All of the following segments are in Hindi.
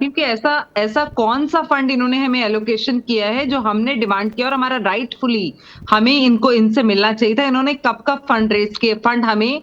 क्योंकि ऐसा ऐसा कौन सा फंड इन्होंने हमें एलोकेशन किया है जो हमने डिमांड किया और हमारा राइटफुली हमें इनको इनसे मिलना चाहिए था। इन्होंने कब कब फंड रेज किए, फंड हमें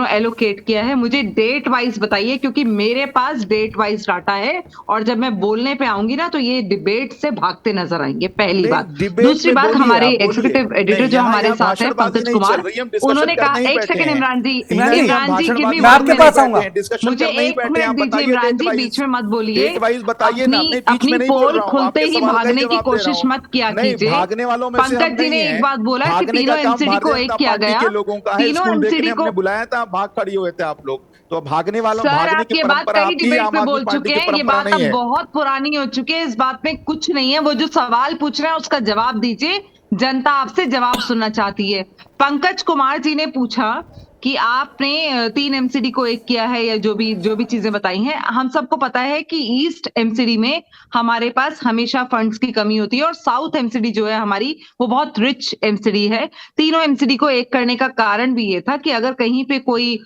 एलोकेट किया है, मुझे डेट वाइज बताइए, क्योंकि मेरे पास डेट वाइज डाटा है और जब मैं बोलने पे आऊंगी ना तो ये डिबेट से भागते नजर आएंगे, पहली नहीं, बात। डिबेट दूसरी में बात, बोलिए, हमारे आप बोलिए। एग्जीक्यूटिव एडिटर नहीं, जो यहाँ हमारे साथ हैं भाषणबाजी पंकज नहीं चल कुमार, रही है, हम डिस्कशन उन्होंने करने कहा, ही एक बैठे सेकंड हैं। इमरान जी, नहीं, हम इमरान जी गिव मी भाषणबाजी मैं वन आपके करने नहीं पास मिनट, आऊंगा। बैठे हैं, डिस्कशन मुझे करने ही एक बैठे हैं। आप मिनट दीजिए बताइए इमरान डेट जी, वाइज, बीच में मत बोलिए। डेट वाइज बताइए ना। नहीं, बीच अपनी में नहीं बोल पोल रहा हूँ, खुलते आपके ही सवाल का ही भागने की जवाब दे रहा कोशिश हूँ। मत किया नहीं, कीजिए। भागने वालों में से हम पंकज जी नहीं ने है। एक बात बोला कि भागने का तीनों काम एमसीडी भारतीय को जनता एक किया पार्टी गया, के लोगों का है। तीनों स्कूल देखने एमसीडी हमने को। बुलाया था, भाग खड़ी हुए थे आप लोग। तो भागने वालों, सर भागने आप की ये बात परंपरा कई आपकी है, डिबेट आम पे आदमी बोल पार्टी चुके की हैं, ये परंपरा बात नहीं अब है। बहुत पुरानी हो चुकी है, इस बात में कुछ नहीं है। वो जो सवाल पूछ रहे हैं उसका जवाब दीजिए, जनता आपसे जवाब सुनना चाहती है। पंकज कुमार जी ने पूछा कि आपने 3 एमसीडी को एक किया है, या जो भी चीजें बताई हैं। हम सबको पता है कि ईस्ट एमसीडी में हमारे पास हमेशा फंड्स की कमी होती है और साउथ एमसीडी जो है हमारी, वो बहुत रिच एमसीडी है। तीनों एमसीडी को एक करने का कारण भी ये था कि अगर कहीं पे कोई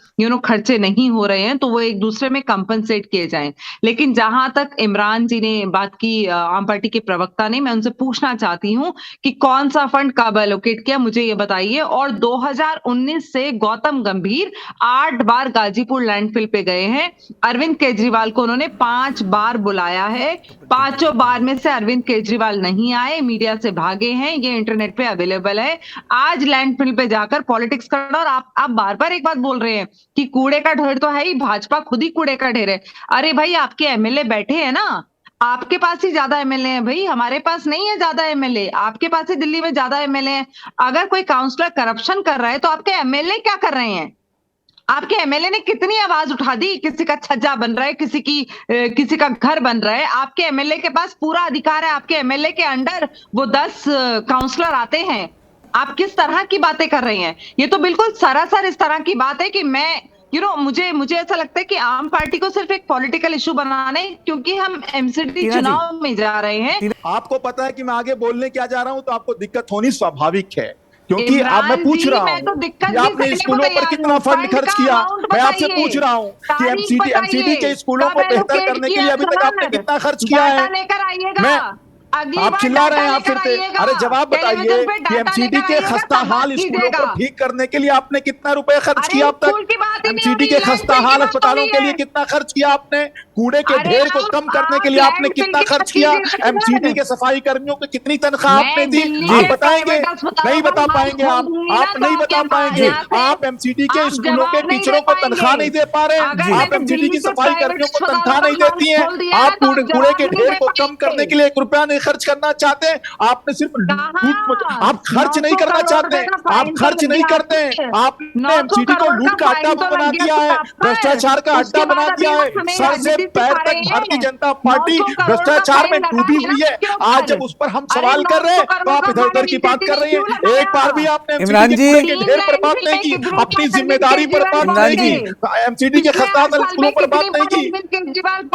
खर्चे नहीं हो रहे हैं तो वो एक दूसरे में कंपनसेट किए जाएं। लेकिन जहां तक इमरान जी ने बात की, आम पार्टी के प्रवक्ता ने, मैं उनसे पूछना चाहती हूं कि कौन सा फंड कब एलोकेट किया, मुझे ये बताइए। और 2019 से गौतम गंभीर 8 बार गाजीपुर लैंडफिल पे गए हैं। अरविंद केजरीवाल को उन्होंने 5 बार बुलाया है, 5 बार में से अरविंद केजरीवाल नहीं आए, मीडिया से भागे हैं, ये इंटरनेट पे अवेलेबल है। आज लैंडफिल पे जाकर पॉलिटिक्स करना, और आप बार बार एक बात बोल रहे हैं कि कूड़े का ढेर तो है ही, भाजपा खुद ही कूड़े का ढेर है। अरे भाई, आपके एमएलए बैठे हैं ना, आपके पास ही ज्यादा एमएलए हैं भाई, हमारे पास नहीं है ज्यादा एमएलए, आपके पास ही दिल्ली में ज्यादा एमएलए हैं। अगर कोई काउंसलर करप्शन कर रहा है तो आपके एमएलए क्या कर रहे हैं? आपके एमएलए ने कितनी आवाज उठा दी? किसी का छज्जा बन रहा है, किसी का घर बन रहा है, आपके एमएलए के पास पूरा अधिकार है। आपके एमएलए के अंडर वो 10 काउंसलर आते हैं। आप किस तरह की बातें कर रहे हैं? ये तो बिल्कुल सरासर इस तरह की बात है कि मैं मुझे ऐसा लगता है कि आम पार्टी को सिर्फ एक पॉलिटिकल इशू बनाने, क्योंकि हम एमसीडी चुनाव में जा रहे हैं। आपको पता है कि मैं आगे बोलने क्या जा रहा हूं, तो आपको दिक्कत होनी स्वाभाविक है, क्योंकि अब मैं पूछ रहा हूं कि आपने स्कूलों पर कितना फंड खर्च किया। मैं आपसे पूछ रहा हूं कि एमसीडी के स्कूलों को बेहतर करने के लिए अभी तक आपने कितना खर्च किया है? लेकर आइएगा, मैं आप चिल्ला रहे हैं, आप फिर से। अरे जवाब बताइए कि एमसीडी के खस्ता हाल स्कूलों को ठीक करने के लिए आपने कितना रुपए खर्च किया अब तक? एमसीडी के खस्ता हाल अस्पतालों के लिए कितना खर्च किया आपने? कूड़े के ढेर को कम करने के लिए आपने कितना खर्च किया? एमसीडी के सफाई कर्मियों को कितनी तनख्वाह आपने दी? आप बताएंगे? नहीं बता पाएंगे आप नहीं बता पाएंगे। आप एमसीडी के स्कूलों के टीचरों को तनख्वाह नहीं दे पा रहे, आप एमसीडी की सफाई कर्मियों को तनख्वाह नहीं देती हैं, आप कूड़े के ढेर को कम करने के लिए 1 रुपया नहीं खर्च करना चाहते हैं। आपने सिर्फ आप खर्च नहीं करना चाहते, आप खर्च नहीं करते हैं। आपने एमसीडी को लूट का अड्डा बना दिया है, भ्रष्टाचार का अड्डा बना दिया है। सर से पैर तक भारतीय जनता पार्टी भ्रष्टाचार में डूबी हुई है। आज जब उस पर हम सवाल कर रहे हैं तो आप इधर उधर की बात कर रही हैं। एक बार भी आपने इमरान जी के ढेर पर बात नहीं की, अपनी जिम्मेदारी पर बात नहीं की, एमसीडी के खस्ता स्कूलों पर बात नहीं की। इमरान